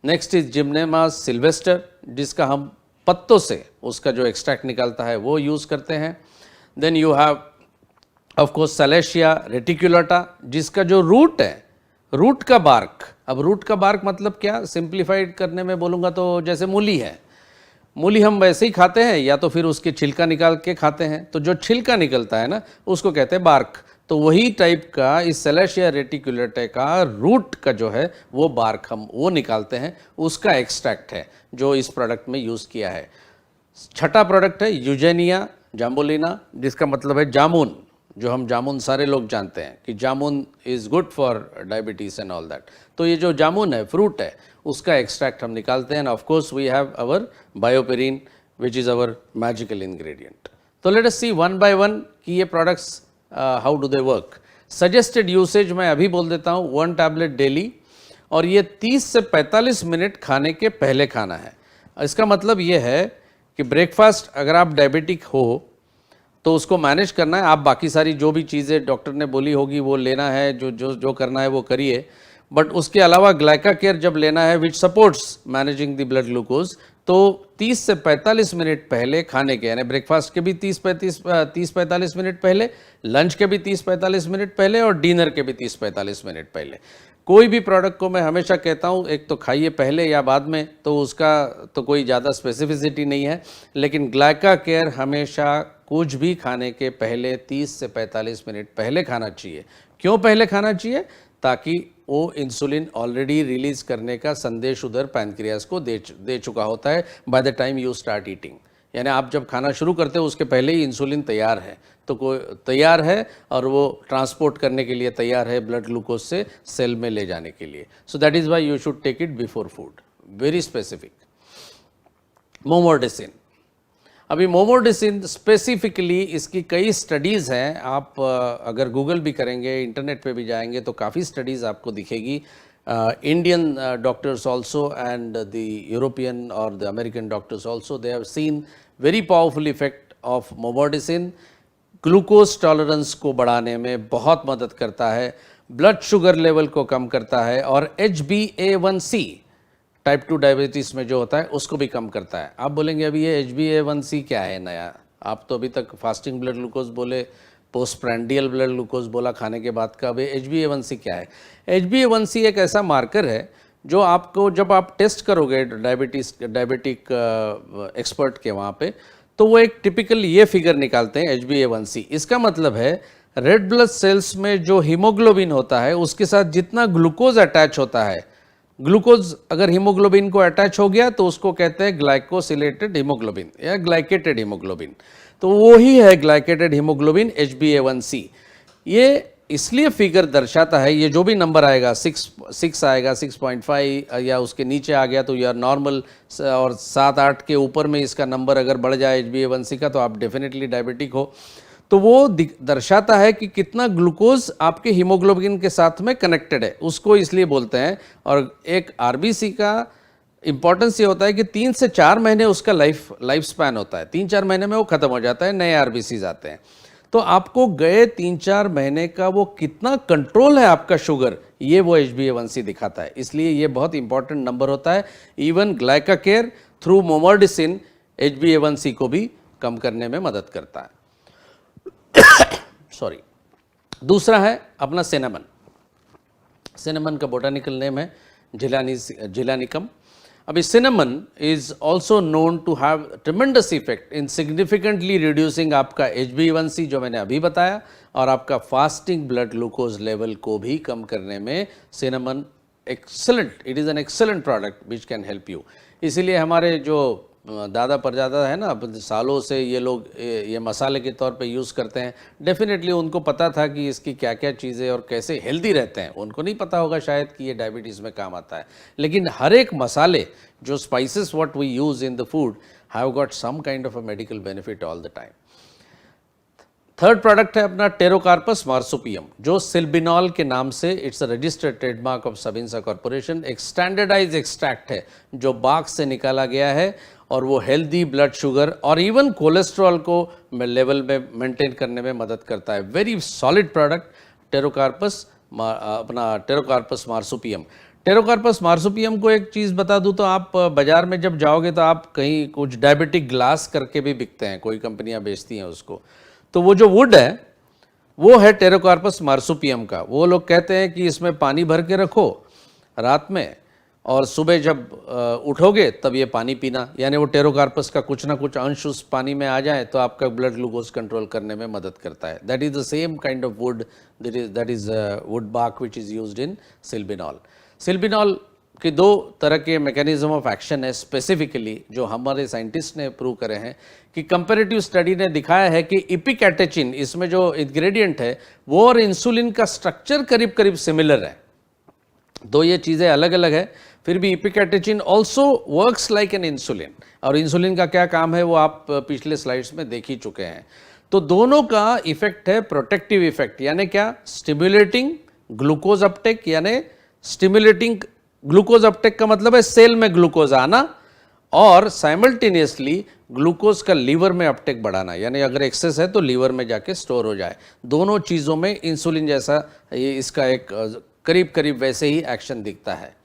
Next is gymnemas sylvestre, जिसका हम पत्तों से उसका जो एक्सट्रैक्ट निकलता है वो यूज़ करते हैं। Then you have of course salacia reticulata, जिसका जो रूट है, रूट का बार्क। अब रूट का बार्क मतलब क्या, सिंप्लीफाइड करने में बोलूँगा तो जैसे मूली है, मूली हम वैसे ही खाते हैं या तो फिर उसके छिलका निकाल के खाते हैं, तो जो छिलका निकलता है ना उसको कहते हैं बार्क। तो वही टाइप का इस सलेशिया रेटिकुलेटा का रूट का जो है वो बार्क हम वो निकालते हैं, उसका एक्सट्रैक्ट है जो इस प्रोडक्ट में यूज़ किया है। छठा प्रोडक्ट है यूजेनिया जाम्बुलिना, जिसका मतलब है जामुन, जो हम जामुन सारे लोग जानते हैं कि jamun is good for diabetes and all that. तो ये जो जामुन है, फ्रूट है, उसका एक्सट्रैक्ट हम निकालते हैं। Of course we have our Bioperine which is our magical ingredient. तो let us see one by one कि ये products how do they work. Suggested usage मैं अभी बोल देता हूँ, 1 टैबलेट डेली, और ये 30 से 45 मिनट खाने के पहले खाना है। इसका मतलब ये है कि ब्रेकफास्ट अगर आप डायबिटिक हो तो उसको मैनेज करना है, आप बाकी सारी जो भी चीज़ें डॉक्टर ने बोली होगी वो लेना है, जो करना है वो करिए, बट उसके अलावा ग्लाइकाकेयर जब लेना है which supports managing the blood glucose, तो 30 से 45 मिनट पहले खाने के, यानी ब्रेकफास्ट के भी 30-45 मिनट पहले, लंच के भी 30-45 मिनट पहले और डिनर के भी 30-45 मिनट पहले। कोई भी प्रोडक्ट को मैं हमेशा कहता हूँ एक तो खाइए पहले या बाद में, तो उसका तो कोई ज़्यादा स्पेसिफिसिटी नहीं है, लेकिन ग्लाइकाकेयर हमेशा कुछ भी खाने के पहले 30 से 45 मिनट पहले खाना चाहिए। क्यों पहले खाना चाहिए? ताकि वो इंसुलिन ऑलरेडी रिलीज करने का संदेश उधर पैनक्रियास को दे चुका होता है by the time you start eating. यानी आप जब खाना शुरू करते हो उसके पहले ही इंसुलिन तैयार है, तो कोई तैयार है और वो ट्रांसपोर्ट करने के लिए तैयार है ब्लड ग्लूकोज से सेल में ले जाने के लिए। So that is why you should take it before food. Very specific. Momordicin, अभी मोमोर्डिसिन स्पेसिफिकली इसकी कई स्टडीज़ हैं, आप अगर गूगल भी करेंगे, इंटरनेट पे भी जाएंगे तो काफ़ी स्टडीज़ आपको दिखेगी। Indian doctors also and the European और the American doctors also, they have seen very powerful effect of momordicin. Glucose tolerance को बढ़ाने में बहुत मदद करता है, ब्लड शुगर लेवल को कम करता है और HbA1c टाइप 2 डायबिटीज़ में जो होता है उसको भी कम करता है। आप बोलेंगे अभी ये HbA1c क्या है नया, आप तो अभी तक फास्टिंग ब्लड ग्लूकोज बोले, पोस्टप्रांडियल ब्लड ग्लूकोज बोला खाने के बाद का, अभी HbA1c क्या है? HbA1c एक ऐसा मार्कर है जो आपको जब आप टेस्ट करोगे डायबिटिक एक्सपर्ट के वहाँ पे, तो वो एक टिपिकल ये फिगर निकालते हैं HbA1c। इसका मतलब है रेड ब्लड सेल्स में जो हीमोग्लोबिन होता है उसके साथ जितना ग्लूकोज अटैच होता है, ग्लूकोज अगर हीमोग्लोबिन को अटैच हो गया तो उसको कहते हैं ग्लाइकोसिलेटेड हीमोग्लोबिन या ग्लाइकेटेड हीमोग्लोबिन। तो वो ही है ग्लाइकेटेड हीमोग्लोबिन HbA1c। ये इसलिए फिगर दर्शाता है, ये जो भी नंबर आएगा 6 आएगा, 6.5 या उसके नीचे आ गया तो यार नॉर्मल, और 7-8 के ऊपर में इसका नंबर अगर बढ़ जाए HbA1c का तो आप डेफिनेटली डायबिटिक हो। तो वो दर्शाता है कि कितना ग्लूकोज आपके हीमोग्लोबिन के साथ में कनेक्टेड है, उसको इसलिए बोलते हैं। और एक आरबीसी का इंपॉर्टेंस ये होता है कि 3 से 4 महीने उसका लाइफ स्पैन होता है, 3-4 महीने में वो खत्म हो जाता है, नए आरबीसीज आते हैं। तो आपको गए 3-4 महीने का वो कितना कंट्रोल है आपका शुगर, ये वो HbA1c दिखाता है। इसलिए ये बहुत इंपॉर्टेंट नंबर होता है। इवन ग्लाइकाकेयर थ्रू मोमोर्डिसिन HbA1c को भी कम करने में मदद करता है। सॉरी। दूसरा है अपना सिनेमन। सिनेमन का बोटानिकल नेम है जिलानिकम। अभी cinnamon is also known to have tremendous effect in significantly reducing आपका HbA1c जो मैंने अभी बताया, और आपका फास्टिंग ब्लड ग्लूकोज लेवल को भी कम करने में cinnamon excellent, it is an excellent product which can help you. इसीलिए हमारे जो दादा परदादा है ना, सालों से ये लोग ये मसाले के तौर पे यूज़ करते हैं। डेफिनेटली उनको पता था कि इसकी क्या क्या चीज़ें और कैसे हेल्दी रहते हैं। उनको नहीं पता होगा शायद कि ये डायबिटीज़ में काम आता है, लेकिन हर एक मसाले जो spices what we use in the food have got some kind of a medical benefit all the time. Third product है अपना टेरोकार्पस मार्सुपियम, जो सिल्बिनॉल के नाम से, it's a registered trademark of Sabinsa corporation. एक स्टैंडर्डाइज एक्सट्रैक्ट है जो bark से निकाला गया है, और वो हेल्दी ब्लड शुगर और इवन कोलेस्ट्रॉल को लेवल में मेंटेन करने में मदद करता है। वेरी सॉलिड प्रोडक्ट टेरोकार्पस, अपना टेरोकार्पस मार्सुपियम। टेरोकार्पस मार्सुपियम को एक चीज़ बता दूं तो आप बाज़ार में जब जाओगे तो आप कहीं कुछ डायबिटिक ग्लास करके भी बिकते हैं, कोई कंपनियां बेचती हैं उसको। तो वो जो वुड है वो है टेरोकार्पस मार्सुपियम का। वो लोग कहते हैं कि इसमें पानी भर के रखो रात में, और सुबह जब उठोगे तब ये पानी पीना, यानी वो टेरोकार्पस का कुछ ना कुछ अंश उस पानी में आ जाए तो आपका ब्लड ग्लूकोज कंट्रोल करने में मदद करता है। That is the same kind of wood, that is wood bark which is used in Silbinol. Silbinol के 2 तरह के मैकेनिज्म ऑफ एक्शन है स्पेसिफिकली, जो हमारे साइंटिस्ट ने प्रूव करे हैं। कि कंपैरेटिव स्टडी ने दिखाया है कि इपिकैटेचिन, इसमें जो इंग्रेडिएंट है वो और इंसुलिन का स्ट्रक्चर करीब करीब सिमिलर है। दो ये चीज़ें अलग अलग है, फिर भी epicatechin also works like an insulin. और इंसुलिन का क्या काम है वो आप पिछले स्लाइड्स में देख ही चुके हैं। तो दोनों का इफेक्ट है प्रोटेक्टिव इफेक्ट, यानी क्या, स्टिमुलेटिंग ग्लूकोज अपटेक, यानी स्टिमुलेटिंग ग्लूकोज अपटेक का मतलब है सेल में ग्लूकोज आना, और साइमल्टेनियसली ग्लूकोज का लीवर में अपटेक बढ़ाना, यानी अगर एक्सेस है तो लीवर में जाके स्टोर हो जाए। दोनों चीज़ों में इंसुलिन जैसा ये इसका एक करीब करीब वैसे ही एक्शन दिखता है।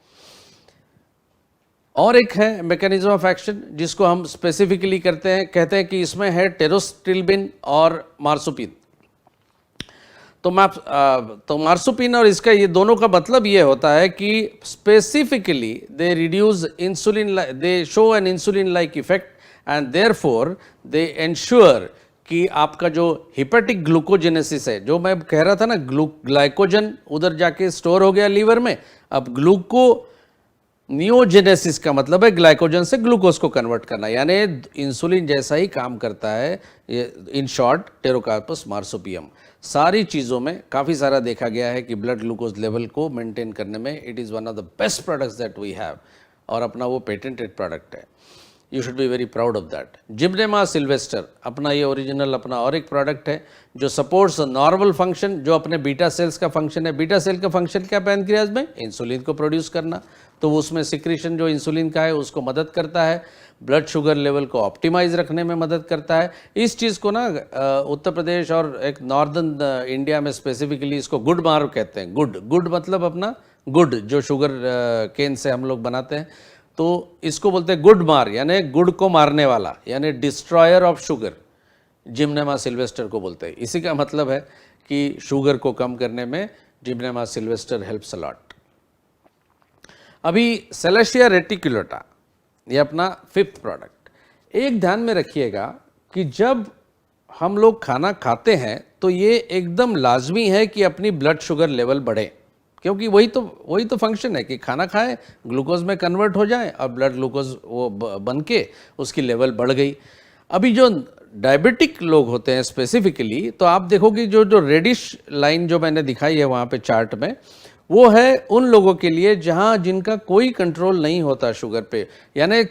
और एक है मैकेनिज्म ऑफ एक्शन जिसको हम स्पेसिफिकली कहते हैं कि इसमें है टेरोस्टिल्बिन और मार्सुपिन। तो मार्सुपिन और इसका ये दोनों का मतलब ये होता है कि specifically they reduce insulin, they show N insulin like effect, and therefore they ensure कि आपका जो हिपेटिक ग्लूकोजेनेसिस है, जो मैं कह रहा था ना, ग्लाइकोजन उधर जाके स्टोर हो गया लीवर में, अब नियोजेनेसिस का मतलब है ग्लाइकोजन से ग्लूकोज को कन्वर्ट करना, यानी इंसुलिन जैसा ही काम करता है ये, इन शॉर्ट टेरोकार्पस मार्सुपियम। सारी चीज़ों में काफ़ी सारा देखा गया है कि ब्लड ग्लूकोज लेवल को मेंटेन करने में it is one of the best products that we have, और अपना वो पेटेंटेड प्रोडक्ट है। You should be very proud of that. Gymnema sylvestre अपना ये ओरिजिनल अपना और एक प्रोडक्ट है जो सपोर्ट्स नॉर्मल फंक्शन, जो अपने बीटा सेल्स का फंक्शन है। बीटा सेल का फंक्शन क्या पैनक्रियाज में, इंसुलिन को प्रोड्यूस करना, तो उसमें सिक्रीशन जो इंसुलिन का है उसको मदद करता है, ब्लड शुगर लेवल को ऑप्टिमाइज रखने में मदद करता है। इस चीज़ को ना उत्तर प्रदेश और एक नॉर्दर्न इंडिया में स्पेसिफिकली इसको गुड मार कहते हैं। गुड मतलब अपना गुड जो शुगर केन से हम लोग बनाते हैं, तो इसको बोलते हैं गुड मार, यानी गुड़ को मारने वाला, यानी destroyer of sugar, Gymnema Sylvester को बोलते हैं। इसी का मतलब है कि शुगर को कम करने में Gymnema Sylvester helps a lot. अभी सेलेशिया रेटिकुलेटा ये अपना 5th प्रोडक्ट। एक ध्यान में रखिएगा कि जब हम लोग खाना खाते हैं तो ये एकदम लाजमी है कि अपनी ब्लड शुगर लेवल बढ़े, क्योंकि वही तो फंक्शन है कि खाना खाएं, ग्लूकोज में कन्वर्ट हो जाए और ब्लड ग्लूकोज वो बन के उसकी लेवल बढ़ गई। अभी जो डायबिटिक लोग होते हैं स्पेसिफिकली, तो आप देखोगे जो जो रेडिश लाइन जो मैंने दिखाई है वहाँ पे चार्ट में, वो है उन लोगों के लिए जहाँ जिनका कोई कंट्रोल नहीं होता शुगर पे, यानी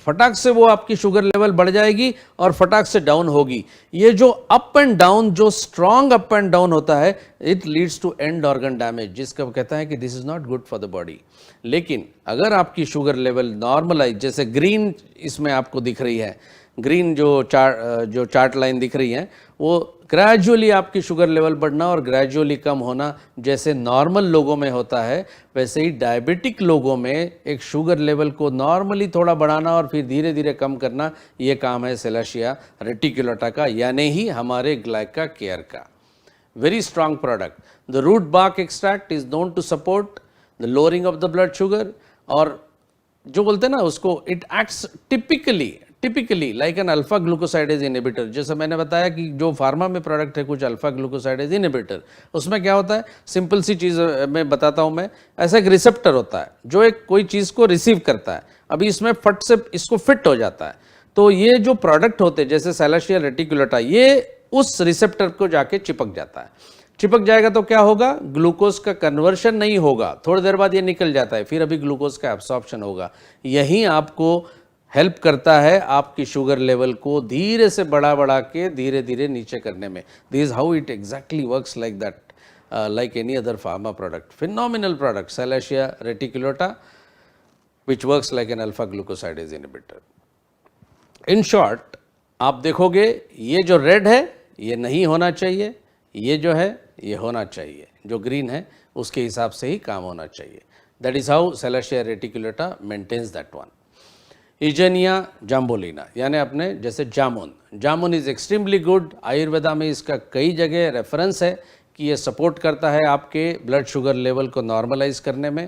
फटाक से वो आपकी शुगर लेवल बढ़ जाएगी और फटाक से डाउन होगी। ये जो अप एंड डाउन, जो स्ट्रॉन्ग अप एंड डाउन होता है, it leads to end organ damage, जिसका कहता है कि this is not good for the body. लेकिन अगर आपकी शुगर लेवल नॉर्मलाइज, जैसे ग्रीन इसमें आपको दिख रही है, ग्रीन जो चार्ट लाइन दिख रही है, वो ग्रेजुअली आपकी शुगर लेवल बढ़ना और ग्रेजुअली कम होना जैसे नॉर्मल लोगों में होता है, वैसे ही डायबिटिक लोगों में एक शुगर लेवल को नॉर्मली थोड़ा बढ़ाना और फिर धीरे धीरे कम करना, ये काम है सेलेशिया रेटिकुलेटा का, यानी ही हमारे ग्लाइका केयर का। Very strong product. The root bark extract is known to support the lowering of the blood sugar, और जो बोलते हैं ना उसको, it acts typically like an alpha glucosidase inhibitor. जैसे मैंने बताया कि जो फार्मा में प्रोडक्ट है कुछ अल्फा ग्लूकोसाइडेज इनहिबिटर, उसमें क्या होता है, सिंपल सी चीज़ मैं बताता हूँ मैं, ऐसा एक रिसेप्टर होता है जो एक कोई चीज़ को रिसीव करता है, अभी इसमें फट से इसको फिट हो जाता है, तो ये जो प्रोडक्ट होते हैं जैसे सेलेशिया रेटिकुलेटा, ये उस रिसेप्टर को जाके चिपक जाता है। चिपक जाएगा तो क्या होगा, ग्लूकोज का कन्वर्शन नहीं होगा, थोड़ी देर बाद ये निकल जाता है, फिर अभी ग्लूकोज का एब्सॉर्प्शन होगा। यही आपको हेल्प करता है आपकी शुगर लेवल को धीरे से बढ़ा के धीरे धीरे नीचे करने में। This is how it exactly works, like that, like any other pharma product. Phenomenal product, Salacia reticulata, which works like an alpha glucosidase inhibitor. In short, आप देखोगे ये जो रेड है ये नहीं होना चाहिए, ये जो है ये होना चाहिए, जो ग्रीन है उसके हिसाब से ही काम होना चाहिए। That is how Salacia reticulata maintains that one. इजेनिया जाम्बोलिना, यानी अपने जैसे जामुन इज़ एक्सट्रीमली गुड। आयुर्वेदा में इसका कई जगह रेफरेंस है कि ये सपोर्ट करता है आपके ब्लड शुगर लेवल को नॉर्मलाइज करने में।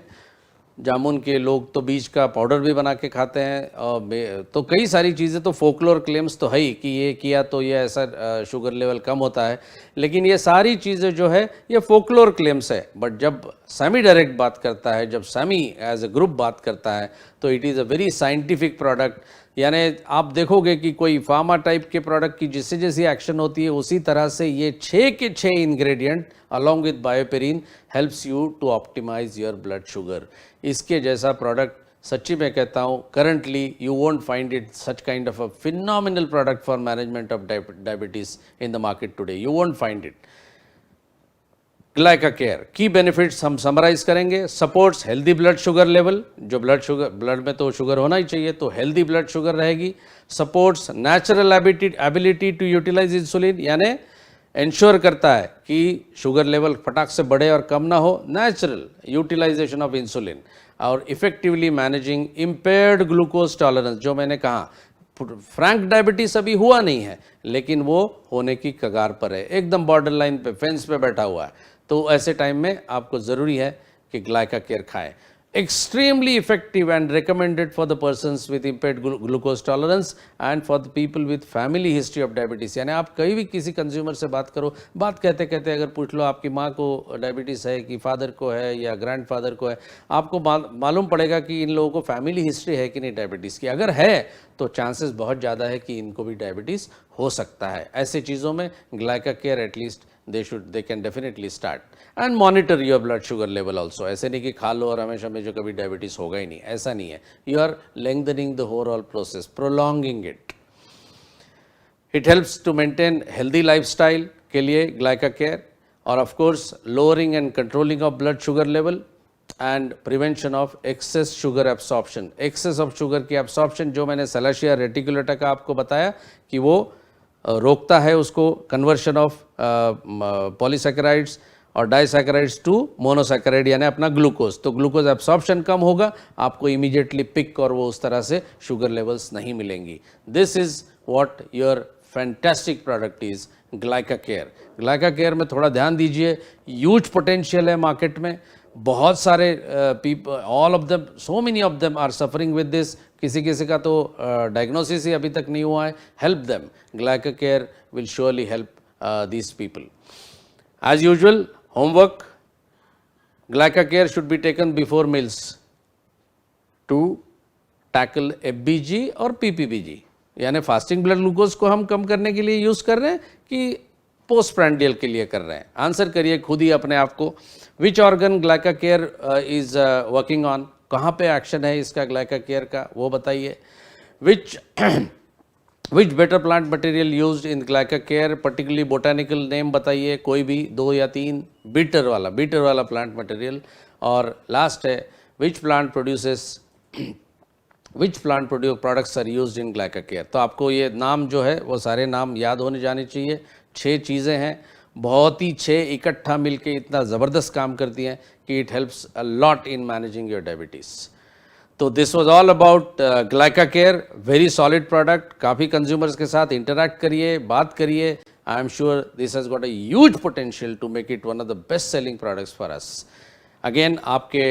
जामुन के लोग तो बीज का पाउडर भी बना के खाते हैं, और तो कई सारी चीज़ें, तो फोकलोर क्लेम्स तो है ही कि ये किया तो ये ऐसा शुगर लेवल कम होता है, लेकिन ये सारी चीज़ें जो है ये फोकलोर क्लेम्स है। बट जब सेमी डायरेक्ट बात करता है, जब सेमी एज ए ग्रुप बात करता है, तो it is a very scientific product. यानी आप देखोगे कि कोई फार्मा टाइप के प्रोडक्ट की जिससे जैसी एक्शन होती है, उसी तरह से ये 6 के 6 ingredient along with Bioperine helps you to optimize your blood sugar. इसके जैसा प्रोडक्ट सच्ची में कहता हूँ, currently you won't find it such kind of a phenomenal product for management of diabetes in the market today, you won't find it. Glyca Care की benefits हम summarize करेंगे। Supports healthy blood sugar level, जो blood में तो sugar होना ही चाहिए, तो हेल्दी ब्लड शुगर रहेगी। Supports natural ability to utilize insulin, यानी इंश्योर करता है कि शुगर लेवल फटाक से बढ़े और कम ना हो, नेचुरल यूटिलाइजेशन ऑफ इंसुलिन। और effectively managing impaired glucose tolerance, जो मैंने कहा फ्रैंक डायबिटीज अभी हुआ नहीं है, लेकिन वो होने की कगार पर है, एकदम बॉर्डर लाइन पे, फेंस पे बैठा हुआ है। तो ऐसे टाइम में आपको ज़रूरी है कि ग्लाइका केयर खाएं। Extremely effective and recommended for the persons with impaired glucose tolerance and for the people with family history of diabetes. यानी आप कहीं भी किसी कंज्यूमर से बात करो, बात कहते कहते अगर पूछ लो आपकी माँ को डायबिटीज़ है कि फादर को है या ग्रैंडफादर को है, आपको मालूम पड़ेगा कि इन लोगों को फैमिली हिस्ट्री है कि नहीं डायबिटीज़ की। अगर है तो चांसेस बहुत ज़्यादा है कि इनको भी डायबिटीज़ हो सकता है। ऐसे चीज़ों में Glyca Care at least they can definitely start and monitor your blood sugar level also. ऐसे नहीं कि खा लो और हमेशा में जो कभी डायबिटीज़ होगा ही नहीं, ऐसा नहीं है। You are lengthening the overall process, prolonging it. It helps to maintain healthy lifestyle के लिए ग्लाइका केयर, और of course lowering and controlling of blood sugar level and prevention of excess sugar absorption. excess of sugar की absorption जो मैंने Salacia reticulata का आपको बताया कि वो रोकता है उसको कन्वर्शन ऑफ पॉलीसैकेराइड्स और डाइसैकेराइड्स टू मोनोसैकेराइड, यानी अपना ग्लूकोज। तो ग्लूकोज एब्सॉर्प्शन कम होगा, आपको इमीडिएटली पिक और वो उस तरह से शुगर लेवल्स नहीं मिलेंगी। This is what your fantastic product is Glyca Care. Glyca Care में थोड़ा ध्यान दीजिए, ह्यूज पोटेंशियल है मार्केट में, बहुत सारे people, all of them, so many of them are suffering with this. किसी किसी का तो डायग्नोसिस ही अभी तक नहीं हुआ है। Help them, GlycaCare will surely help these people. As usual, homework, Glycacare should be taken before meals to tackle FBG और PPBG, यानी फास्टिंग ब्लड ग्लूकोज को हम कम करने के लिए यूज़ कर रहे हैं कि पोस्ट प्रैंडियल के लिए कर रहे हैं? आंसर करिए खुद ही अपने आप को। Which organ GlycaCare is working on, कहाँ पे एक्शन है इसका ग्लाइकाकेयर का, वो बताइए। Which better plant material used in GlycaCare, particularly botanical name बताइए, कोई भी 2 या 3। बीटर वाला प्लांट मटेरियल। और लास्ट है which plant products are used in GlycaCare. तो आपको ये नाम जो है वो सारे नाम याद होने जाने चाहिए। 6 चीज़ें हैं, बहुत ही 6 इकट्ठा मिलके इतना ज़बरदस्त काम करती हैं कि it helps a lot in managing your diabetes. तो this was all about GlycaCare, very solid product. काफ़ी कंज्यूमर्स के साथ इंटरैक्ट करिए, बात करिए। I am sure this has got a huge potential to make it one of the best selling products for us. Again आपके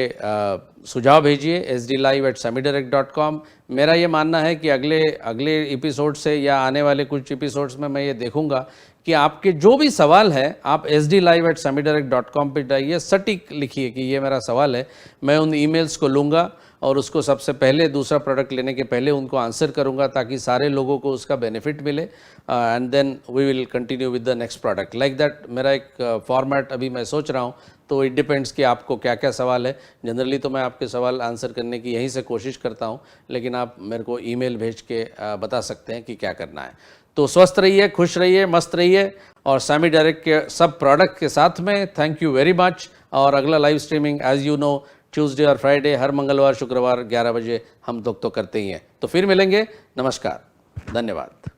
सुझाव भेजिए sdlive@samidirect.com। मेरा ये मानना है कि अगले एपिसोड से या आने वाले कुछ एपिसोड्स में मैं ये देखूंगा कि आपके जो भी सवाल है आप sdlive@samidirect.com पे जाइए, सटीक लिखिए कि ये मेरा सवाल है। मैं उन ईमेल्स को लूँगा और उसको सबसे पहले दूसरा प्रोडक्ट लेने के पहले उनको आंसर करूंगा ताकि सारे लोगों को उसका बेनिफिट मिले। And then we will continue with the next product like that. मेरा एक फॉर्मेट अभी मैं सोच रहा हूँ, तो इट डिपेंड्स कि आपको क्या क्या सवाल है। जनरली तो मैं आपके सवाल आंसर करने की यहीं से कोशिश करता हूँ, लेकिन आप मेरे को ईमेल भेज के बता सकते हैं कि क्या करना है। तो स्वस्थ रहिए, खुश रहिए, मस्त रहिए और सामी डायरेक्ट के सब प्रोडक्ट के साथ में थैंक यू वेरी मच। और अगला live streaming as you know Tuesday और फ्राइडे, हर मंगलवार शुक्रवार 11 बजे हम लोग तो करते ही हैं। तो फिर मिलेंगे, नमस्कार, धन्यवाद।